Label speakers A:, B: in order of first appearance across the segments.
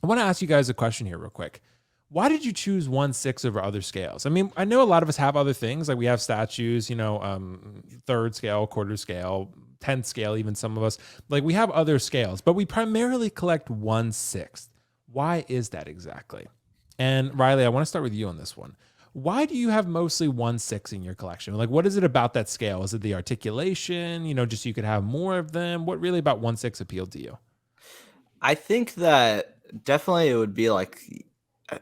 A: I want to ask you guys a question here real quick. Why did you choose 1/6 over other scales? I mean, I know a lot of us have other things, like we have statues, third scale, quarter scale, 10th scale, even some of us. Like we have other scales, but we primarily collect 1/6. Why is that exactly? And Riley, I want to start with you on this one. Why do you have mostly 1/6 in your collection? Like, what is it about that scale? Is it the articulation? Just so you could have more of them? What really about 1/6 appealed to you?
B: I think that definitely it would be like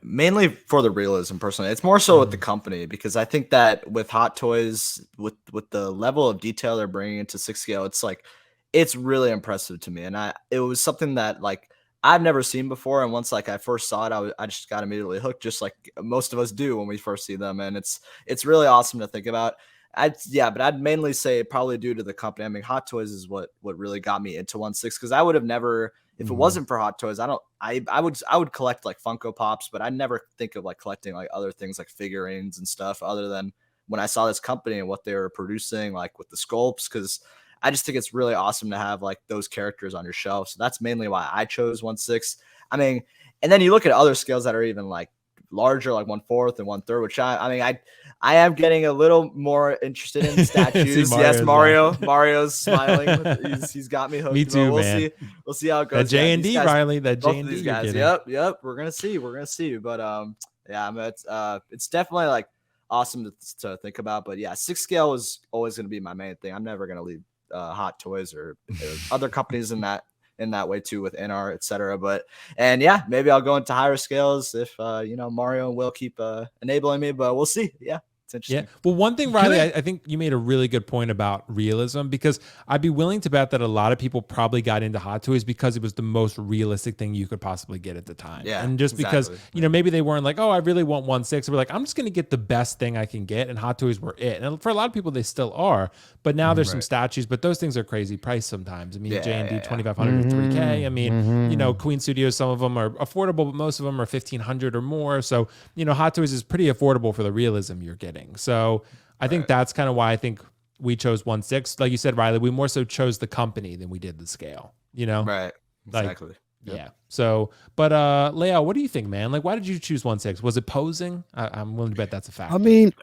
B: mainly for the realism personally. It's more so with the company because I think that with Hot Toys, with the level of detail they're bringing into 6 scale, it's like it's really impressive to me. And it was something that like I've never seen before. And once like I first saw it, I just got immediately hooked, just like most of us do when we first see them. And it's really awesome to think about. But I'd mainly say probably due to the company. I mean, Hot Toys is what really got me into 1/6 because I would have never if it wasn't for Hot Toys. I would collect like Funko Pops, but I'd never think of like collecting like other things like figurines and stuff other than when I saw this company and what they were producing, like with the sculpts, because I just think it's really awesome to have like those characters on your shelf. So that's mainly why I chose 1/6. I mean, and then you look at other scales that are even like larger, like 1/4 and 1/3, which I am getting a little more interested in statues. Yes, Mario's smiling. He's got me hooked.
A: Me too,
B: man. We'll see how it goes.
A: That J&D, Riley. That
B: both
A: J&D.
B: Of these guys. Yep. We're gonna see. But yeah, I mean, it's definitely like awesome to think about. But yeah, 6 scale is always gonna be my main thing. I'm never gonna leave Hot Toys or other companies in that way too with InArt, etc. And yeah, maybe I'll go into higher scales if Mario and Will keep enabling me, but we'll see. Yeah. It's interesting.
A: Yeah. Well, one thing, Riley, I think you made a really good point about realism because I'd be willing to bet that a lot of people probably got into Hot Toys because it was the most realistic thing you could possibly get at the time.
B: Yeah,
A: and just because, maybe they weren't like, oh, I really want 1/6. We're like, I'm just going to get the best thing I can get. And Hot Toys were it. And for a lot of people, they still are. But now there's some statues, but those things are crazy price sometimes. I mean, J&D, 2,500 to 3K. I mean, Queen Studios, some of them are affordable, but most of them are 1,500 or more. So, Hot Toys is pretty affordable for the realism you're getting. So I think that's kind of why I think we chose 1/6. Like you said, Riley, we more so chose the company than we did the scale,
B: Right. Exactly.
A: Like, yeah. So, but Leo, what do you think, man? Like, why did you choose 1/6? Was it posing? I'm willing to bet that's a fact.
C: I mean,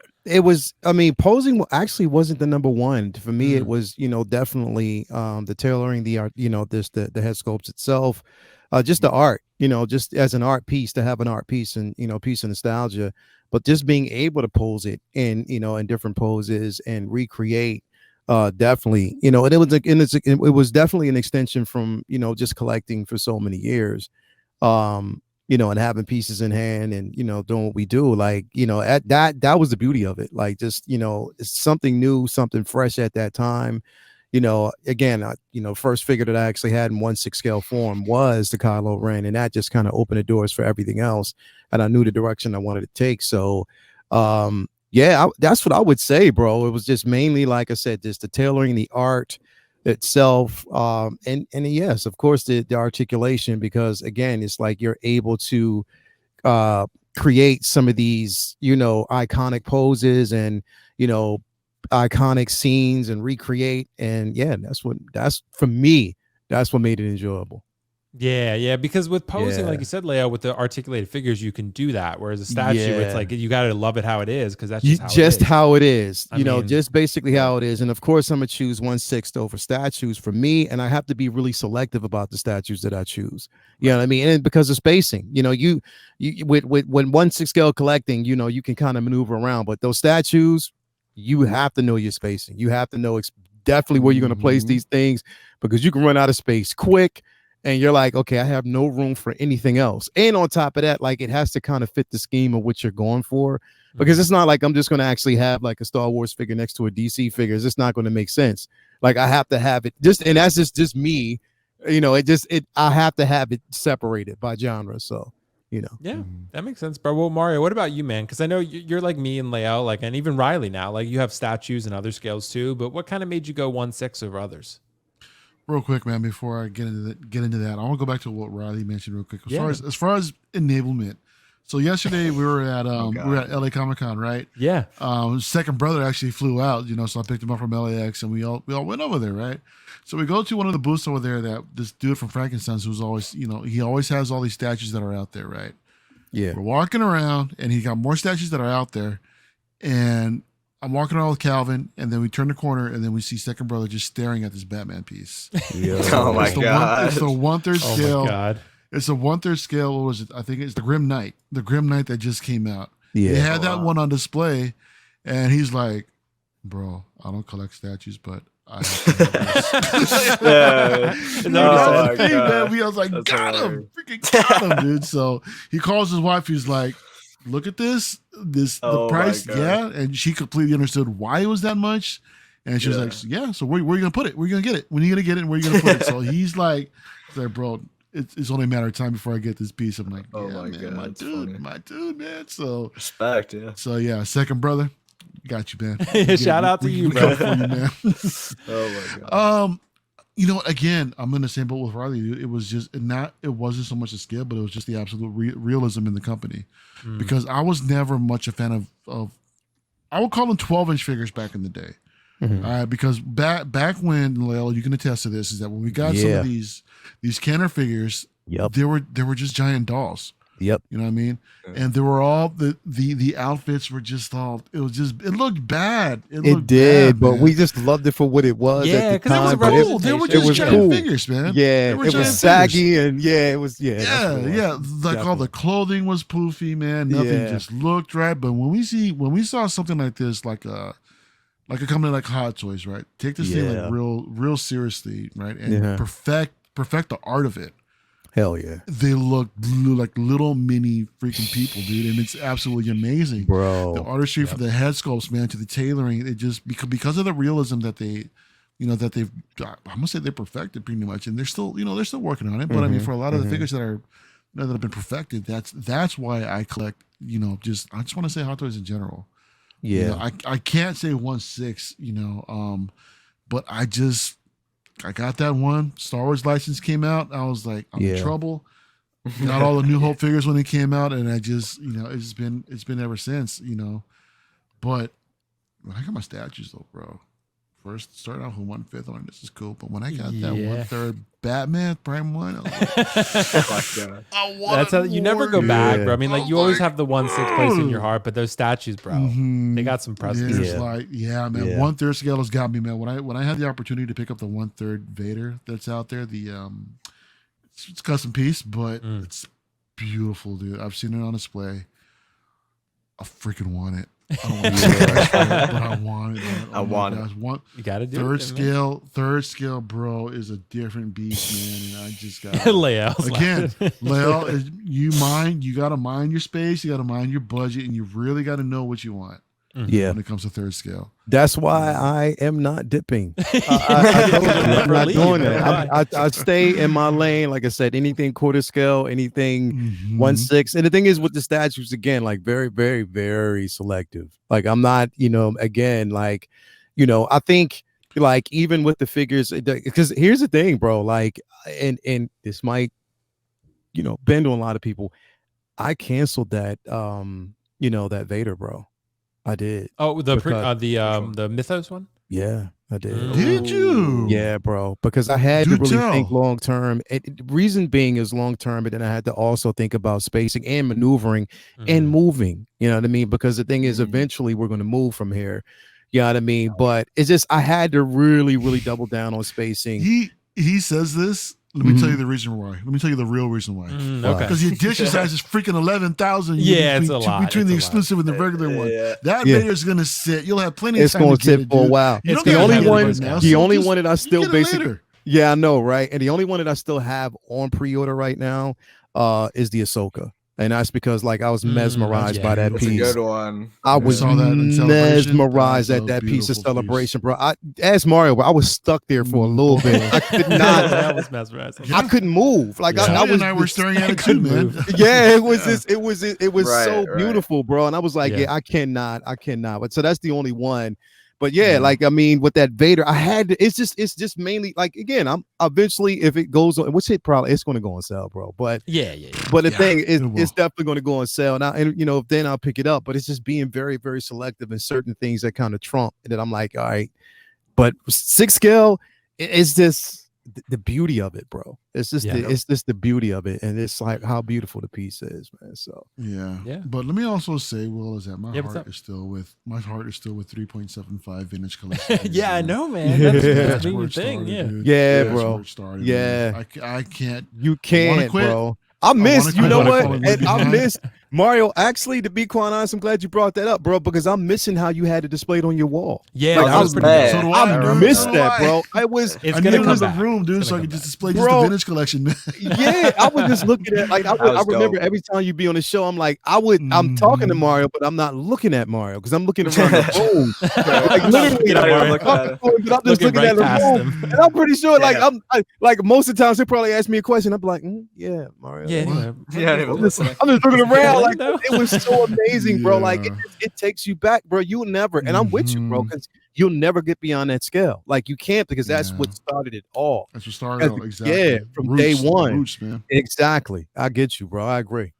C: posing actually wasn't the number one. For me, it was, definitely the tailoring, the art, the head sculpts itself, just the art, just as an art piece, to have an art piece and, piece of nostalgia. But just being able to pose it in, in different poses and recreate, definitely, and it was definitely an extension from, just collecting for so many years, and having pieces in hand and, doing what we do, like, that was the beauty of it. Like, just, it's something new, something fresh at that time. Again, first figure that I actually had in 1/6 scale form was the Kylo Ren, and that just kind of opened the doors for everything else. And I knew the direction I wanted to take. So, that's what I would say, bro. It was just mainly, like I said, just the tailoring, the art itself, and yes, of course, the articulation, because again, it's like you're able to create some of these, iconic poses and, iconic scenes and recreate. And yeah, that's for me, that's what made it enjoyable.
A: Yeah, because with posing, like you said, Leo, with the articulated figures, you can do that. Whereas a statue, it's like you got to love it how it is, because that's just
C: how it is. Just basically how it is. And of course, I'm gonna choose 1/6 over statues for me, and I have to be really selective about the statues that I choose. You know what I mean? And because of spacing, you with when 1/6 scale collecting, you can kind of maneuver around, but those statues, you have to know your spacing. You have to know definitely where you're going to place these things, because you can run out of space quick. And you're like, okay, I have no room for anything else. And on top of that, like, it has to kind of fit the scheme of what you're going for, because it's not like I'm just going to actually have like a Star Wars figure next to a DC figure. It's just not going to make sense. Like, I have to have it and that's just me, I have to have it separated by genre. So,
A: Yeah, that makes sense, bro. Well, Mario, what about you, man? Because I know you're like me and Leo, like, and even Riley now, like, you have statues and other scales too, but what kind of made you go 1/6 over others?
D: Real quick, man, before I get into that, I want to go back to what Riley mentioned real quick. As far as enablement, So yesterday we were at
B: God.
D: we were at LA Comic Con, right?
A: Yeah.
D: Second brother actually flew out, so I picked him up from LAX and we all went over there, right? So we go to one of the booths over there that this dude from Frankenstein's who's always, he always has all these statues that are out there, right?
C: Yeah.
D: We're walking around and he got more statues that are out there. And I'm walking around with Calvin, and then we turn the corner and then we see second brother just staring at this Batman piece.
B: Oh my God.
D: It's the 1/3
A: Oh
D: scale.
A: my God.
D: It's a 1/3 scale. What was it? I think it's the Grim Knight. The Grim Knight that just came out.
C: Yeah.
D: They had that one on display, and he's like, "Bro, I don't collect statues, but I have to have this."
B: Yeah.
A: Is that what he said?
B: Oh my
D: Hey,
B: God.
D: man, I was like,
B: That's
D: got him,
B: hilarious.
D: freaking got him, dude. So he calls his wife. He's like, "Look at this, the
B: Oh my
D: price,
B: God.
D: yeah." And she completely understood why it was that much. And she was
B: Yeah.
D: like, "Yeah, so where are you gonna put it? Where are you gonna get it? When are you gonna get it? And where are you gonna put it?" So he's like, "Bro, it's only a matter of time before I get this piece." I'm like,
B: Oh
D: "Yeah,
B: my
D: man,
B: God,
D: my
B: that's
D: dude,
B: funny.
D: my dude, man." So
B: Respect, yeah.
D: yeah, second brother, got you, man.
A: Shout out to you,
D: we
A: bro.
D: come for you, man.
B: Oh my God.
D: Again, I'm in the same boat with Riley. Dude. It was just it wasn't so much the scale, but it was just the absolute realism in the company. Because I was never much a fan of I would call them 12-inch figures back in the day. Because back when, Lel, you can attest to this, is that when we got some of these Kenner figures,
C: Yep.
D: they were just giant dolls.
C: Yep.
D: You know what I mean?
B: Yeah.
D: And they were all the outfits were just all it looked bad.
C: It
D: looked
C: did,
D: bad,
C: but
D: man.
C: we just loved it for what it was.
A: Yeah,
C: at the
A: 'cause it was
C: time,
A: a
C: but
D: cool. They were
A: It
D: just
C: was
D: giant
C: cool.
D: figures, man.
C: Yeah,
D: They were
C: it
D: giant
C: was
D: figures.
C: saggy and it was that's
D: Yeah,
C: what it was.
D: yeah. Like all the clothing was poofy, man. Nothing
C: Yeah.
D: just looked right. But when we saw something like this, like a company like Hot Toys, right? Take this thing
C: Yeah.
D: like real seriously, right? And
C: Yeah.
D: perfect the art of it.
C: Hell yeah,
D: They look like little mini freaking people, dude, and it's absolutely amazing.
C: bro.
D: The artistry for the head sculpts, man, to the tailoring, it just because of the realism that they, that they've, I'm gonna say they perfected pretty much, and they're still working on it. But I mean, for a lot of the figures that are that have been perfected, that's why I collect. I just want to say Hot Toys in general.
C: Yeah,
D: I can't say 1/6, but I got that one. Star Wars license came out. I was like, I'm in trouble. Got all the New Hope figures when they came out, and I just, it's been ever since, But when I got my statues though, bro, first started out with 1/5. I'm like, this is cool. But when I got that 1/3 Batman Prime 1, I was like,
B: Oh my God.
D: I want
A: That's how you never go
D: more,
A: back,
C: Yeah.
A: bro. I mean, like you always have the 1/6 place in your heart, but those statues, bro,
D: Mhm.
A: they got some presence.
D: It's
C: Yeah.
D: like, yeah, man.
C: Yeah.
D: 1/3 scale has got me, man. When I had the opportunity to pick up the 1/3 Vader that's out there, it's a custom piece, but it's beautiful, dude. I've seen it on display. I freaking want it. I don't want to but I want it. Man.
B: I want it.
A: You got to do
D: Third
A: it.
D: scale, bro, is a different beast, man. And I just got
A: Layout.
D: again, Leo, you got to mind your space, you got to mind your budget, and you really got to know what you want
C: yeah.
D: when it comes to third scale.
C: That's why I am not dipping. I told you, I'm not doing it. I stay in my lane. Like I said, anything quarter scale, anything
D: Mhm.
C: 1/6. And the thing is with the statues, again, like very, very, very selective. Like I'm not, again, like, I think like even with the figures, because here's the thing, bro, like, and this might, bend on a lot of people. I canceled that, that Vader, bro. I did.
A: Oh, the
C: Because-
A: the Mythos one.
C: Yeah, I did.
A: Mm.
D: Did you?
C: Yeah, bro, because I had
D: Do
C: to really
D: tell.
C: think long term. Reason being is long term, but then I had to also think about spacing and maneuvering and moving. You know what I mean? Because the thing is, eventually we're going to move from here. You know what I mean? But it's just I had to really, really double down on spacing.
D: He says this. Let me tell you the reason why. Let me tell you the real reason why.
A: Okay.
D: Because the edition size is freaking 11,000.
A: Yeah, it's a lot.
D: Between the
A: It's a lot.
D: exclusive and the regular one.
B: Yeah.
D: That
C: Yeah.
D: Vader's gonna sit. You'll have plenty of
C: It's
D: time
C: going
D: to
C: to
D: get
C: sit
D: it,
C: for a
D: dude.
C: while.
D: You
A: It's
D: don't
A: the
D: gotta
A: only
D: get it
A: one-
D: right now,
C: the
D: so
C: only
D: just-
C: one that I
D: you
C: still
D: get it
C: basically,
D: later.
C: yeah, I know, right? And the only one that I still have on pre-order right now, is the Ahsoka, and that's because like I was mesmerized
A: yeah,
C: by that
B: That's a
C: piece.
B: good one.
C: I was
D: saw that in Celebration.
C: mesmerized
D: That
C: at
D: was a
C: that piece of
D: beautiful
C: celebration, bro. I asked Mario, but I was stuck there for a little bit. I could not.
A: that was mesmerizing.
C: I couldn't move. Like
A: Yeah.
C: I
D: Johnny
C: was.
D: and I were staring at it too,
A: couldn't
D: man.
A: move.
C: Yeah, it was just. It was
B: Right,
C: so
B: right.
C: beautiful, bro. And I was like,
A: Yeah.
C: yeah, I cannot. But so that's the only one. But yeah, like I mean, with that Vader, I had to, it's just mainly like again, I'm eventually if it goes on, which it probably it's going to go on sale, bro. But but the thing is, it's definitely going to go on sale now, and you know, then I'll pick it up. But it's just being very, very selective in certain things that kind of trump, and then I'm like, all right, but 6 scale, it's just the beauty of it, bro. It's just it's just the beauty of it, and it's like how beautiful the piece is, man. So
D: yeah. But let me also say, Will, is that my heart is still with 3.75 vintage collection.
A: I know, man. That's the thing.
C: Yeah, bro.
D: Yeah, I can't.
C: You can't, bro. I missed, you know what? And I missed Mario. Actually, to be quite honest, I'm glad you brought that up, bro, because I'm missing how you had it displayed on your wall.
A: Yeah,
C: like,
A: I was mad.
D: So
C: I missed that, bro. I was.
A: It's
D: I
A: gonna
D: knew
A: come
D: it was a
A: back.
D: room, dude, so I could just display just the vintage collection.
C: Yeah, I was just looking at like I remember every time you be on the show, I'm like I'm talking to Mario, but I'm not looking at Mario because I'm looking around the room. Like literally, I'm just looking at the room, and I'm pretty sure, like I'm like most of the times they probably ask me a question. I'm like, yeah, Mario. I'm just looking around like it was so amazing, bro. Like it takes you back, bro. You'll never, and I'm with you, bro, because you'll never get beyond that scale. Like you can't, because that's what started it all.
D: That's what started it all, exactly.
C: Yeah, from day one.
D: Roots, man.
C: Exactly. I get you, bro. I agree.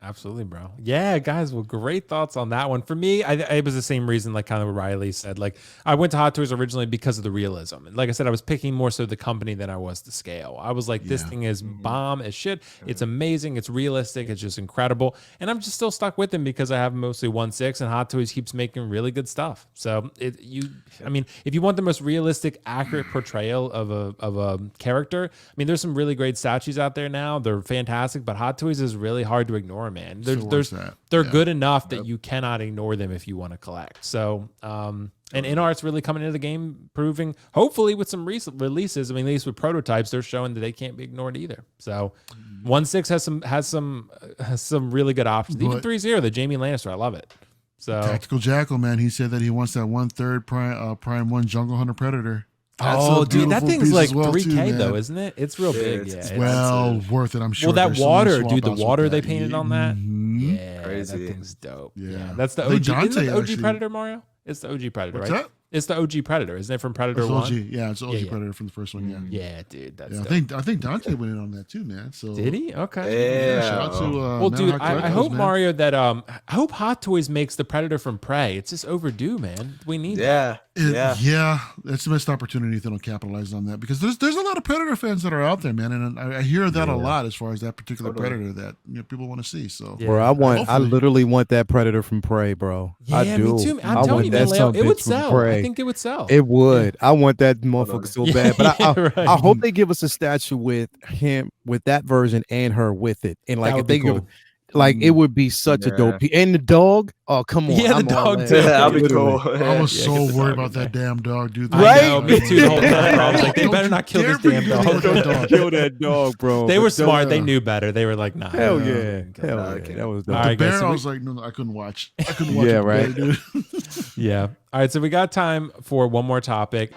A: Absolutely, bro. Yeah, guys, well, great thoughts on that one. For me, it was the same reason, like kind of what Riley said. Like, I went to Hot Toys originally because of the realism. And like I said, I was picking more so the company than I was the scale. I was like, this thing is bomb as shit. It's amazing. It's realistic. It's just incredible. And I'm just still stuck with them because I have mostly 1/6, and Hot Toys keeps making really good stuff. So I mean, if you want the most realistic, accurate portrayal of a character, I mean, there's some really great statues out there now. They're fantastic, but Hot Toys is really hard to ignore, man. They're good enough that you cannot ignore them if you want to collect. So and InArt's really coming into the game, proving hopefully with some recent releases. I mean, at least with prototypes, they're showing that they can't be ignored either. So 1/6 has some really good options. But even Threezero, the Jamie Lannister, I love it. So
D: Tactical Jackal, man, he said that he wants that 1/3 Prime 1 Jungle Hunter Predator.
A: Oh, dude, that thing's like
D: well
A: 3K
D: too,
A: though, isn't it? It's real big. Yeah,
D: it's well worth it, I'm sure.
A: Well, that water, dude, the water they
D: that.
A: painted on that. Yeah,
B: crazy.
A: that thing's dope.
D: Yeah,
A: that's the OG. Isn't it the OG Predator, Mario? It's the OG Predator,
D: What's
A: right?
D: That?
A: It's the OG Predator, isn't it, from Predator
D: it's
A: 1?
D: OG. Yeah, it's the OG Predator from the first one. Yeah,
A: yeah, dude. That's
D: I think Dante went in on that too, man. So
A: did he? Okay.
D: Yeah. Shout out to
A: well, dude, I hope Mario that I hope Hot Toys makes the Predator from Prey. It's just overdue, man. We need
B: that.
D: Yeah, that's the best opportunity if they don't capitalize on that, because there's a lot of Predator fans that are out there, man, and I hear that a lot as far as that particular Predator that people want to see. So,
C: bro, I literally want that Predator from Prey, bro.
A: Yeah,
C: I do.
A: Me too. I'm telling you, man, Leo, it would sell. I think it would sell.
C: It would. I want that motherfucker so bad, but I hope they give us a statue with him, with that version, and her with it, and like if they give. Like it would be such a dope. And the dog, oh come on,
A: yeah, the dog too.
B: That'd be cool.
D: I was so worried about that damn dog, dude.
A: Right? I know, me too. The whole time. I was like, they better not kill this damn dog.
C: Don't kill that dog, bro.
A: They were smart. They knew better. They were like, nah.
C: Hell yeah. That was dope.
D: The bear, I was like, no, I couldn't watch. I couldn't watch.
C: Yeah, right.
D: Dude.
A: Yeah. All right. So we got time for one more topic.